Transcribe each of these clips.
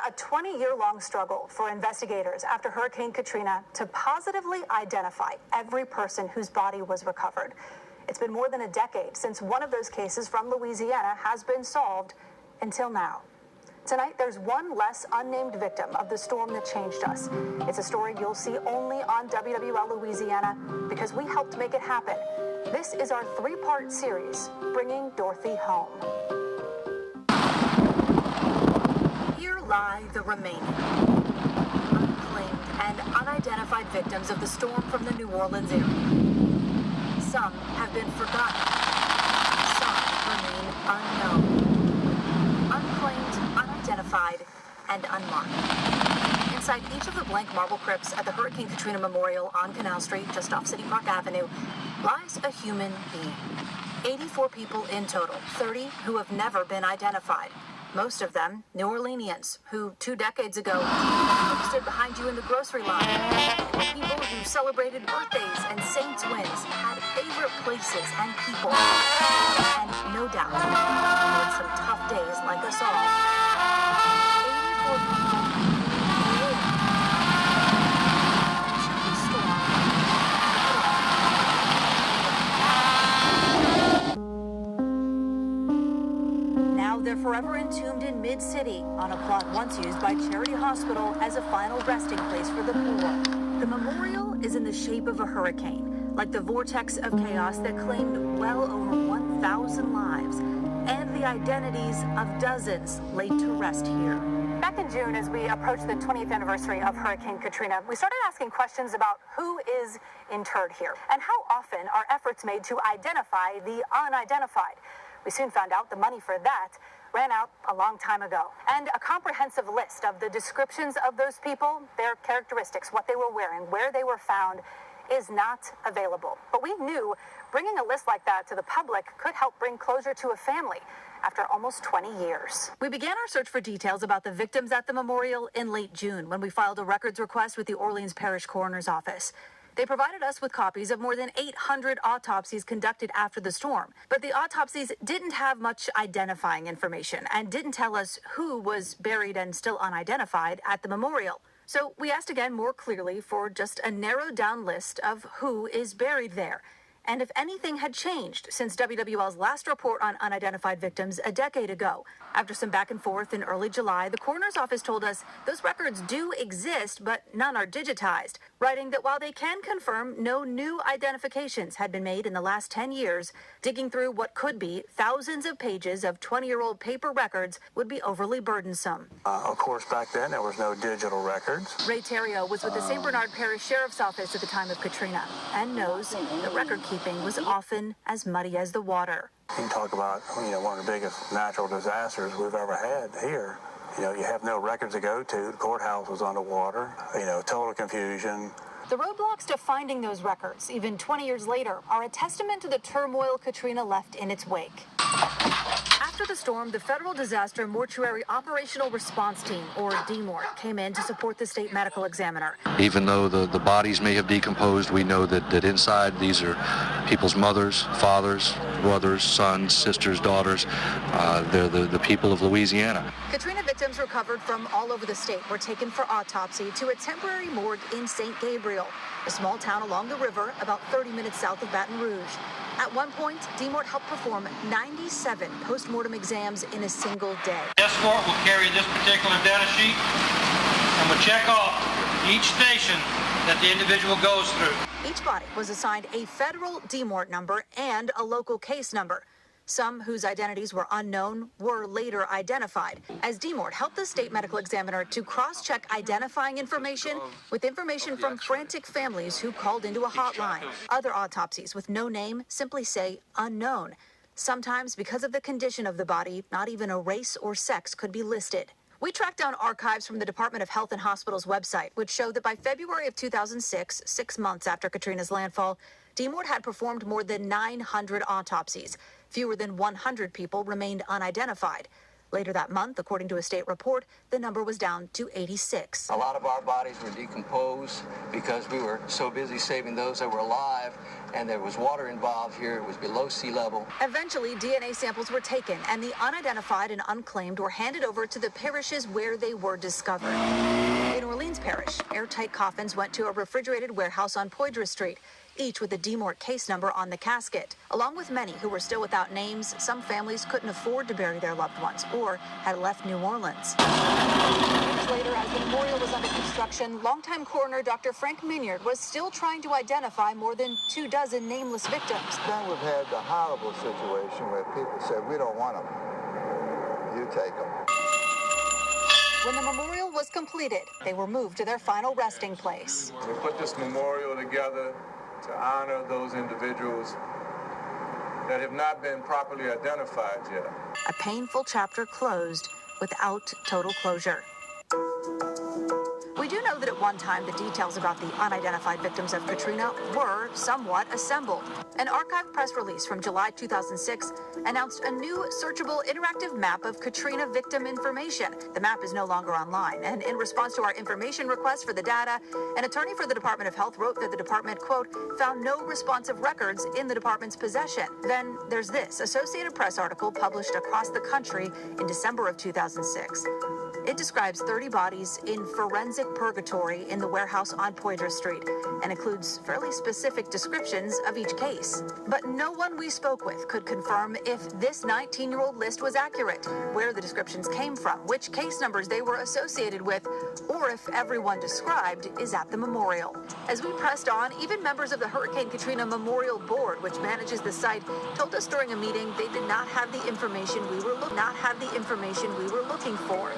a 20-year-long struggle for investigators after Hurricane Katrina to positively identify every person whose body was recovered. It's been more than a decade since one of those cases from Louisiana has been solved until now. Tonight, there's one less unnamed victim of the storm that changed us. It's a story you'll see only on WWL Louisiana because we helped make it happen. This is our three-part series, Bringing Dorothy Home. Here lie the remaining unclaimed and unidentified victims of the storm from the New Orleans area. Some have been forgotten. Some remain unknown. Unclaimed, unidentified, and unmarked. Inside each of the blank marble crypts at the Hurricane Katrina Memorial on Canal Street, just off City Park Avenue, lies a human being. 84 people in total, 30 who have never been identified. Most of them New Orleanians, who 2 decades ago stood behind you in the grocery line. People who celebrated birthdays and saints' wins, had favorite places and people. And no doubt, had some tough days like us all. 84 people lived until the storm. Now they're forever entombed in Mid-City on a plot once used by Charity Hospital as a final resting place for the poor. The memorial is in the shape of a hurricane, like the vortex of chaos that claimed well over 1,000 lives, and the identities of dozens laid to rest here. Back in June, as we approached the 20th anniversary of Hurricane Katrina, we started asking questions about who is interred here, and how often are efforts made to identify the unidentified. We soon found out the money for that ran out a long time ago. And a comprehensive list of the descriptions of those people, their characteristics, what they were wearing, where they were found, is not available. But we knew bringing a list like that to the public could help bring closure to a family after almost 20 years. We began our search for details about the victims at the memorial in late June when we filed a records request with the Orleans Parish Coroner's Office. They provided us with copies of more than 800 autopsies conducted after the storm. But the autopsies didn't have much identifying information and didn't tell us who was buried and still unidentified at the memorial. So we asked again more clearly for just a narrowed down list of who is buried there, and if anything had changed since WWL's last report on unidentified victims a decade ago. After some back and forth in early July, the coroner's office told us those records do exist, but none are digitized, writing that while they can confirm no new identifications had been made in the last 10 years, digging through what could be thousands of pages of 20-year-old paper records would be overly burdensome. Of course, back then there was no digital records. Ray Terrio was with the St. Bernard Parish Sheriff's Office at the time of Katrina and knows the record keeping was often as muddy as the water. You can talk about, one of the biggest natural disasters we've ever had here. You have no records to go to. The courthouse was underwater. Total confusion. The roadblocks to finding those records, even 20 years later, are a testament to the turmoil Katrina left in its wake. After the storm, the Federal Disaster Mortuary Operational Response Team, or DMORT, came in to support the state medical examiner. Even though the bodies may have decomposed, we know that inside these are people's mothers, fathers, brothers, sons, sisters, daughters. They're the people of Louisiana. Katrina victims recovered from all over the state were taken for autopsy to a temporary morgue in St. Gabriel, a small town along the river about 30 minutes south of Baton Rouge. At one point, DMORT helped perform 97 post-mortem exams in a single day. Escort will carry this particular data sheet and will check off each station that the individual goes through. Each body was assigned a federal DMORT number and a local case number. Some whose identities were unknown were later identified, as DMORT helped the state medical examiner to cross-check identifying information with information from frantic families who called into a hotline. Other autopsies with no name simply say unknown. Sometimes, because of the condition of the body, not even a race or sex could be listed. We tracked down archives from the Department of Health and Hospitals website, which showed that by February of 2006, 6 months after Katrina's landfall, DMORT had performed more than 900 autopsies. Fewer than 100 people remained unidentified. Later that month, according to a state report, the number was down to 86. A lot of our bodies were decomposed because we were so busy saving those that were alive, and there was water involved here. It was below sea level. Eventually, DNA samples were taken, and the unidentified and unclaimed were handed over to the parishes where they were discovered. In Orleans Parish, airtight coffins went to a refrigerated warehouse on Poydras Street, each with a DMORC case number on the casket. Along with many who were still without names, some families couldn't afford to bury their loved ones or had left New Orleans. Years later, as the memorial was under construction, longtime coroner Dr. Frank Minyard was still trying to identify more than 24 nameless victims. Then we've had the horrible situation where people said, we don't want them. You take them. When the memorial was completed, they were moved to their final resting place. We put this memorial together to honor those individuals that have not been properly identified yet. A painful chapter closed without total closure. We do know that at one time the details about the unidentified victims of Katrina were somewhat assembled. An archived press release from July 2006 announced a new searchable interactive map of Katrina victim information. The map is no longer online, and in response to our information request for the data, an attorney for the Department of Health wrote that the department, quote, found no responsive records in the department's possession. Then there's this Associated Press article published across the country in December of 2006. It describes 30 bodies in forensic purgatory in the warehouse on Poydras Street and includes fairly specific descriptions of each case. But no one we spoke with could confirm if this 19-year-old list was accurate, where the descriptions came from, which case numbers they were associated with, or if everyone described is at the memorial. As we pressed on, even members of the Hurricane Katrina Memorial Board, which manages the site, told us during a meeting they did not have the information we were looking for.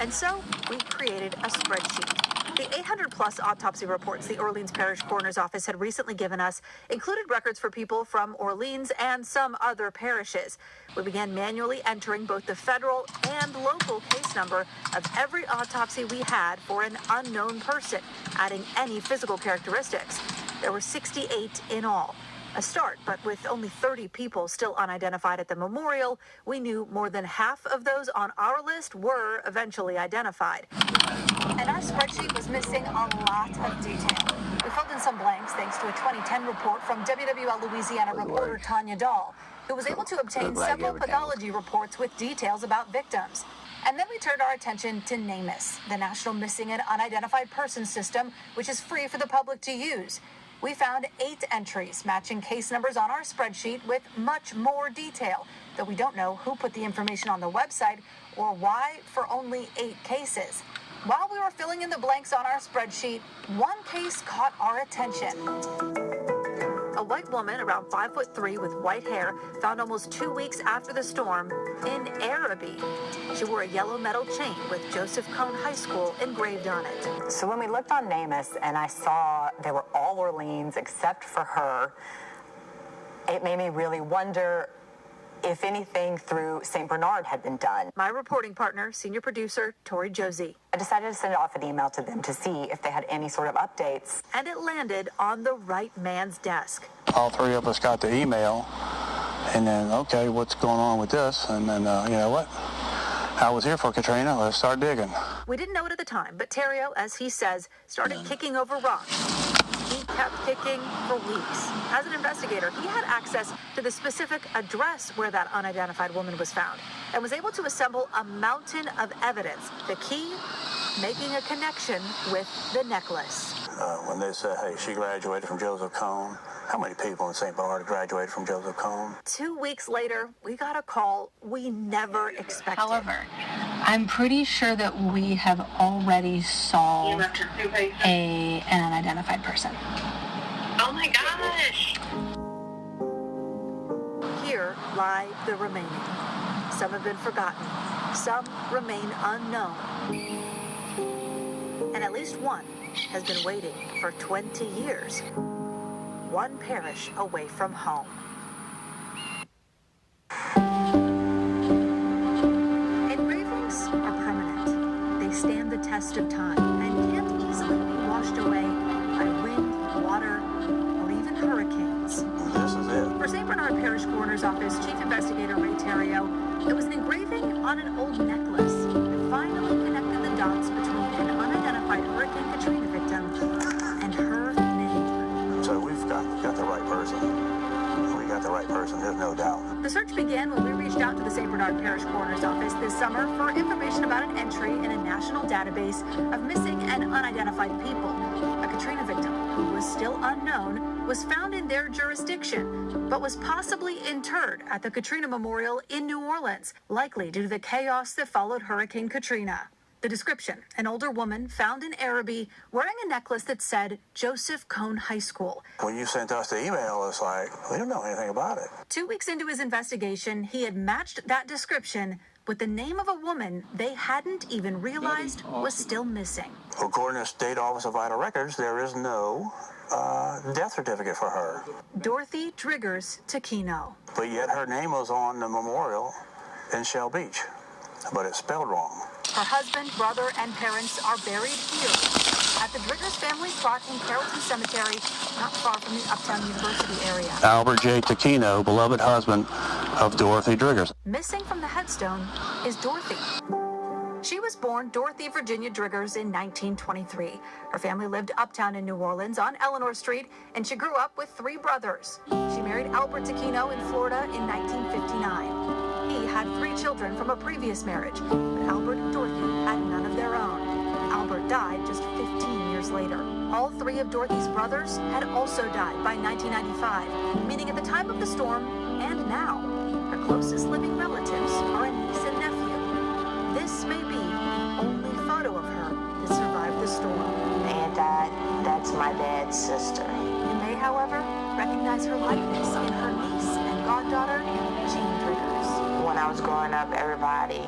And so we created a spreadsheet. The 800-plus autopsy reports the Orleans Parish Coroner's Office had recently given us included records for people from Orleans and some other parishes. We began manually entering both the federal and local case number of every autopsy we had for an unknown person, adding any physical characteristics. There were 68 in all. A start, but with only 30 people still unidentified at the memorial, we knew more than half of those on our list were eventually identified. And our spreadsheet was missing a lot of detail. We filled in some blanks thanks to a 2010 report from WWL Louisiana reporter Tanya Dahl, who was able to obtain several pathology reports with details about victims. And then we turned our attention to NamUs, the National Missing and Unidentified Persons System, which is free for the public to use. We found 8 entries matching case numbers on our spreadsheet with much more detail, though we don't know who put the information on the website or why for only 8 cases. While we were filling in the blanks on our spreadsheet, one case caught our attention. A white woman around 5'3" with white hair found almost 2 weeks after the storm in Araby. She wore a yellow metal chain with Joseph Cone High School engraved on it. So when we looked on NamUs and I saw they were all Orleans except for her, it made me really wonder if anything through St. Bernard had been done. My reporting partner, senior producer Tori Josie. I decided to send off an email to them to see if they had any sort of updates. And it landed on the right man's desk. All 3 of us got the email, and then, okay, what's going on with this? And then, you know what? I was here for Katrina. Let's start digging. We didn't know it at the time, but Terrio, as he says, started kicking over rocks. He kept kicking for weeks. As an investigator, he had access to the specific address where that unidentified woman was found and was able to assemble a mountain of evidence. The key, making a connection with the necklace. When they said, hey, she graduated from Joseph Cone, how many people in St. Bernard graduated from Joseph Cone? 2 weeks later, we got a call we never expected. However, I'm pretty sure that we have already solved an unidentified person. Oh my gosh! Here lie the remaining. Some have been forgotten. Some remain unknown. And at least one has been waiting for 20 years. One parish away from home. Engravings are permanent. They stand the test of time and can't easily be washed away by wind, water, or even hurricanes. This is it. For St. Bernard Parish Coroner's Office, Chief Investigator Ray Terrio, It was an engraving on an old necklace that finally connected the dots between an unidentified Hurricane Katrina victim and her name. So we've got the right person. We got the right person, there's no doubt. The search began when we reached out to the St. Bernard Parish Coroner's Office this summer for information about an entry in a national database of missing and unidentified people. A Katrina victim, who was still unknown, was found in their jurisdiction, but was possibly interred at the Katrina Memorial in New Orleans, likely due to the chaos that followed Hurricane Katrina. The description, an older woman found in Araby wearing a necklace that said Joseph Cone High School. When you sent us the email, it's like, we don't know anything about it. 2 weeks into his investigation, he had matched that description with the name of a woman they hadn't even realized was still missing. According to the State Office of Vital Records, there is no death certificate for her. Dorothy Driggers Taquino. But yet her name was on the memorial in Shell Beach, but it's spelled wrong. Her husband, brother, and parents are buried here at the Driggers family plot in Carrollton Cemetery, not far from the Uptown University area. Albert J. Taquino, beloved husband of Dorothy Driggers. Missing from the headstone is Dorothy. She was born Dorothy Virginia Driggers in 1923. Her family lived uptown in New Orleans on Eleanor Street, and she grew up with 3 brothers. She married Albert Taquino in Florida in 1959. He had 3 children from a previous marriage, but Albert and Dorothy had none of their own. Albert died just 15 years later. All 3 of Dorothy's brothers had also died by 1995, meaning at the time of the storm and now, her closest living relatives are a niece and nephew. This may be the only photo of her that survived the storm. And that's my dad's sister. You may, however, recognize her likeness in her niece and goddaughter, Jean Driggers. When I was growing up, everybody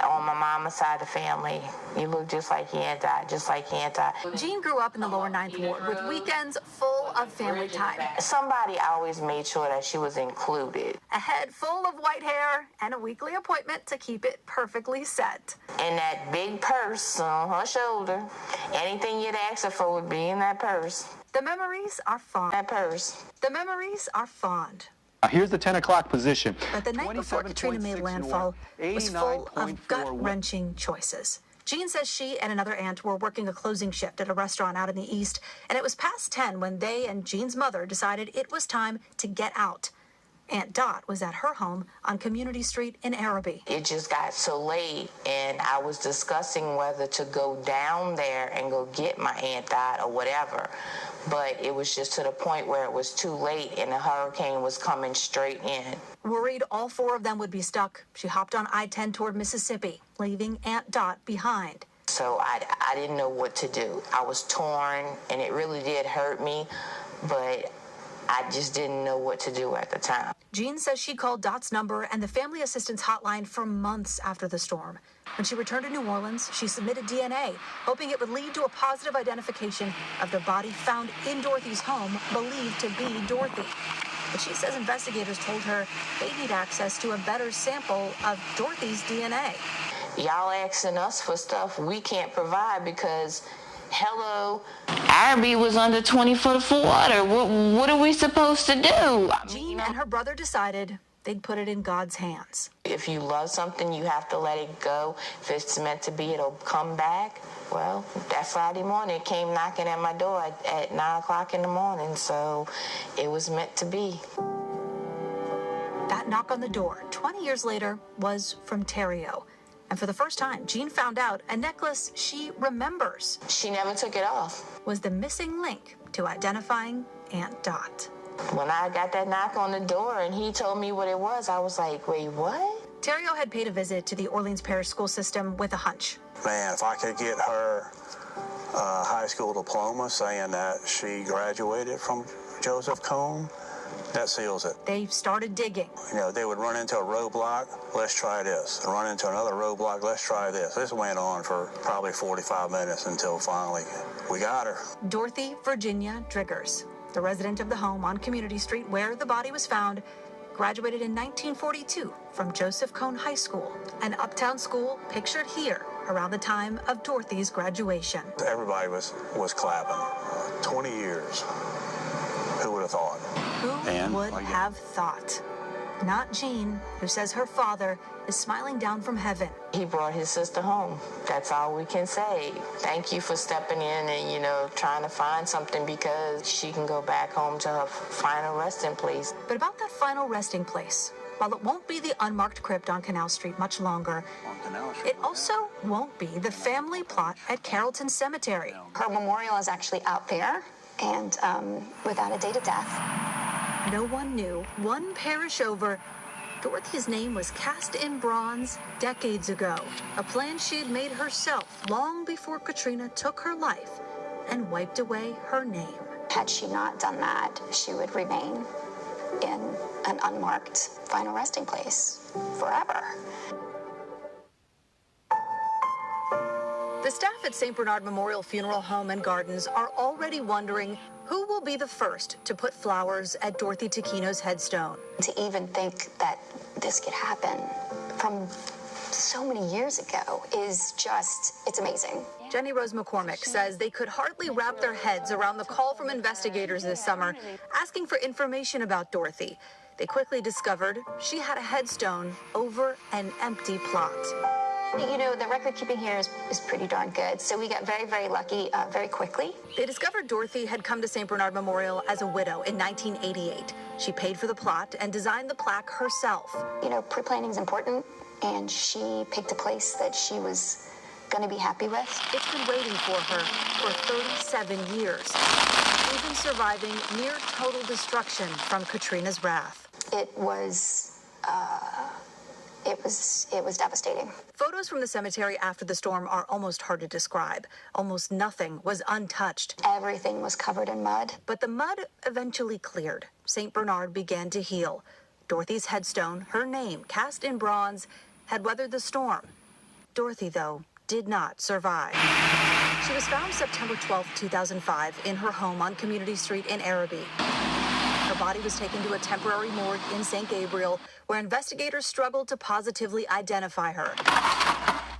on my mama's side of the family, you look just like your aunt died, just like your aunt died. Jean grew up in the lower 9th Ward with weekends full of family time. Somebody always made sure that she was included. A head full of white hair and a weekly appointment to keep it perfectly set. And that big purse on her shoulder, anything you'd ask her for would be in that purse. The memories are fond. That purse. The memories are fond. Here's the 10 o'clock position. But the night before Katrina made landfall was full of gut-wrenching choices. Jean says she and another aunt were working a closing shift at a restaurant out in the East, and it was past 10 when they and Jean's mother decided it was time to get out. Aunt Dot was at her home on Community Street in Araby. It just got so late, and I was discussing whether to go down there and go get my Aunt Dot or whatever. But it was just to the point where it was too late and the hurricane was coming straight in. Worried all 4 of them would be stuck, she hopped on I-10 toward Mississippi, leaving Aunt Dot behind. So I didn't know what to do. I was torn, and it really did hurt me, but I just didn't know what to do at the time. Jean says she called Dot's number and the family assistance hotline for months after the storm. When she returned to New Orleans, she submitted DNA, hoping it would lead to a positive identification of the body found in Dorothy's home, believed to be Dorothy. But she says investigators told her they need access to a better sample of Dorothy's DNA. Y'all asking us for stuff we can't provide because, hello, Araby was under 20 foot of water. What are we supposed to do? Jean and her brother decided they'd put it in God's hands. If you love something, you have to let it go. If it's meant to be, it'll come back. Well, that Friday morning, it came knocking at my door at 9 o'clock in the morning, so it was meant to be. That knock on the door, 20 years later, was from Terrio. And for the first time, Jean found out a necklace she remembers. She never took it off. Was the missing link to identifying Aunt Dot. When I got that knock on the door and he told me what it was, I was like, wait, what? Terrio had paid a visit to the Orleans Parish school system with a hunch. Man, if I could get her high school diploma saying that she graduated from Joseph Cone, that seals it. They started digging. You know, they would run into a roadblock, let's try this. Run into another roadblock, let's try this. This went on for probably 45 minutes until finally we got her. Dorothy Virginia Driggers, the resident of the home on Community Street where the body was found, graduated in 1942 from Joseph Cone High School, an uptown school pictured here around the time of Dorothy's graduation. Everybody was clapping. 20 years. Who would have thought? Who would have thought? Not Jean, who says her father is smiling down from heaven. He brought his sister home. That's all we can say. Thank you for stepping in and, trying to find something because she can go back home to her final resting place. But about that final resting place, while it won't be the unmarked crypt on Canal Street much longer, it also won't be the family plot at Carrollton Cemetery. Her memorial is actually out there and without a date of death. No one knew, one parish over, Dorothy's name was cast in bronze decades ago, a plan she had made herself long before Katrina took her life and wiped away her name. Had she not done that, she would remain in an unmarked final resting place forever. The staff at St. Bernard Memorial Funeral Home and Gardens are already wondering who will be the first to put flowers at Dorothy Taquino's headstone. To even think that this could happen from so many years ago is just, it's amazing. Jenny Rose McCormick says they could hardly wrap their heads around the call from investigators this summer asking for information about Dorothy. They quickly discovered she had a headstone over an empty plot. The record keeping here is pretty darn good, so we got very, very lucky very quickly. They discovered Dorothy had come to St. Bernard Memorial as a widow in 1988. She paid for the plot and designed the plaque herself. Pre-planning is important, and she picked a place that she was going to be happy with. It's been waiting for her for 37 years, even surviving near total destruction from Katrina's wrath. It was devastating. Photos from the cemetery after the storm are almost hard to describe. Almost nothing was untouched. Everything was covered in mud. But the mud eventually cleared. St. Bernard began to heal. Dorothy's headstone, her name cast in bronze, had weathered the storm. Dorothy, though, did not survive. She was found September 12, 2005, in her home on Community Street in Araby. Her body was taken to a temporary morgue in St. Gabriel, where investigators struggled to positively identify her.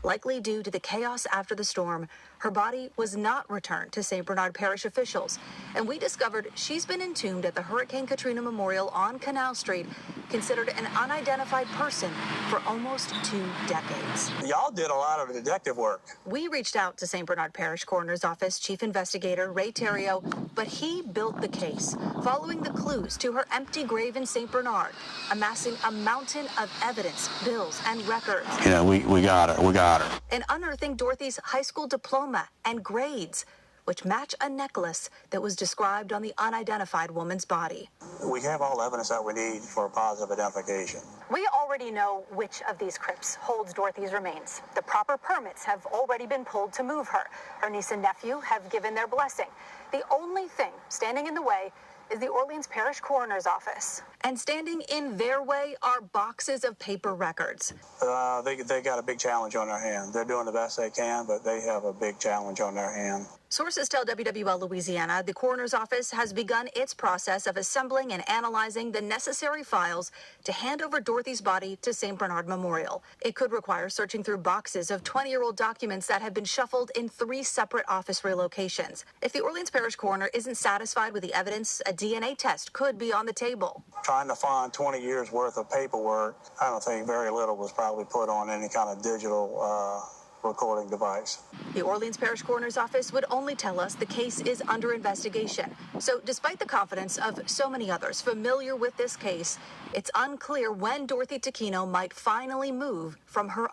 Likely due to the chaos after the storm, her body was not returned to St. Bernard Parish officials, and we discovered she's been entombed at the Hurricane Katrina Memorial on Canal Street, considered an unidentified person for almost 2 decades. Y'all did a lot of detective work. We reached out to St. Bernard Parish Coroner's Office Chief Investigator Ray Terrio, but he built the case, following the clues to her empty grave in St. Bernard, amassing a mountain of evidence, bills, and records. We got her. And unearthing Dorothy's high school diploma and grades, which match a necklace that was described on the unidentified woman's body. We have all the evidence that we need for a positive identification. We already know which of these crypts holds Dorothy's remains. The proper permits have already been pulled to move her. Her niece and nephew have given their blessing. The only thing standing in the way is the Orleans Parish Coroner's Office. And standing in their way are boxes of paper records. They got a big challenge on their hand. They're doing the best they can, but they have a big challenge on their hand. Sources tell WWL Louisiana the coroner's office has begun its process of assembling and analyzing the necessary files to hand over Dorothy's body to St. Bernard Memorial. It could require searching through boxes of 20-year-old documents that have been shuffled in 3 separate office relocations. If the Orleans Parish coroner isn't satisfied with the evidence, a DNA test could be on the table. Trying to find 20 years worth of paperwork, I don't think very little was probably put on any kind of digital recording device. The Orleans Parish Coroner's Office would only tell us the case is under investigation. So despite the confidence of so many others familiar with this case, it's unclear when Dorothy Taquino might finally move from her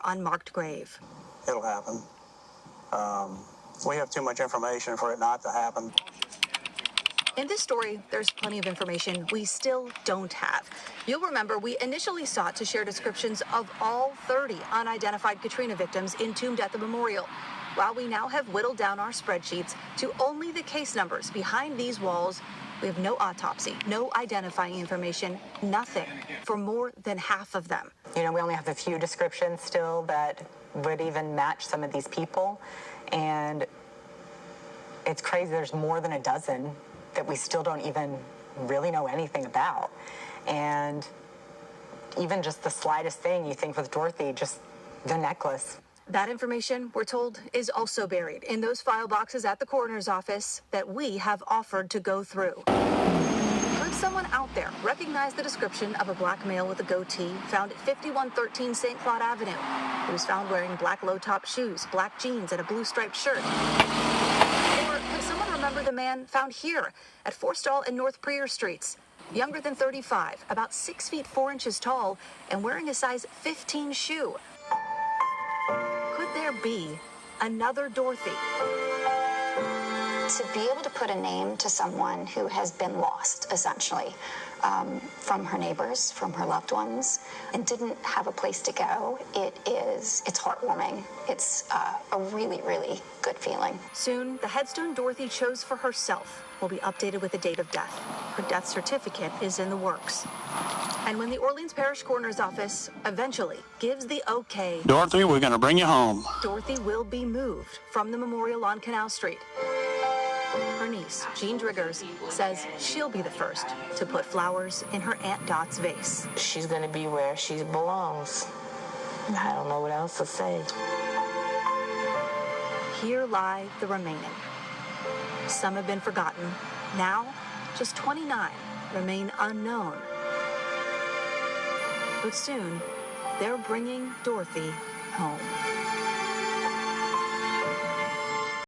unmarked grave. It'll happen. We have too much information for it not to happen. In this story, there's plenty of information we still don't have. You'll remember we initially sought to share descriptions of all 30 unidentified Katrina victims entombed at the memorial. While we now have whittled down our spreadsheets to only the case numbers behind these walls, we have no autopsy, no identifying information, nothing for more than half of them. We only have a few descriptions still that would even match some of these people. And it's crazy, there's more than a dozen that we still don't even really know anything about. And even just the slightest thing, you think with Dorothy, just the necklace. That information, we're told, is also buried in those file boxes at the coroner's office that we have offered to go through. Could someone out there recognize the description of a black male with a goatee found at 5113 St. Claude Avenue? He was found wearing black low-top shoes, black jeans, and a blue striped shirt. Or could someone remember the man found here at Forstall and North Prior Streets? Younger than 35, about 6 feet 4 inches tall, and wearing a size 15 shoe. Could there be another Dorothy? To be able to put a name to someone who has been lost, essentially, from her neighbors, from her loved ones, and didn't have a place to go, it's heartwarming. It's a really, really good feeling. Soon, the headstone Dorothy chose for herself will be updated with the date of death. Her death certificate is in the works. And when the Orleans Parish Coroner's Office eventually gives the okay, Dorothy, we're going to bring you home. Dorothy will be moved from the memorial on Canal Street. Her niece, Jean Driggers, says she'll be the first to put flowers in her Aunt Dot's vase. She's going to be where she belongs. I don't know what else to say. Here lie the remaining. Some have been forgotten. Now, just 29 remain unknown. But soon, they're bringing Dorothy home.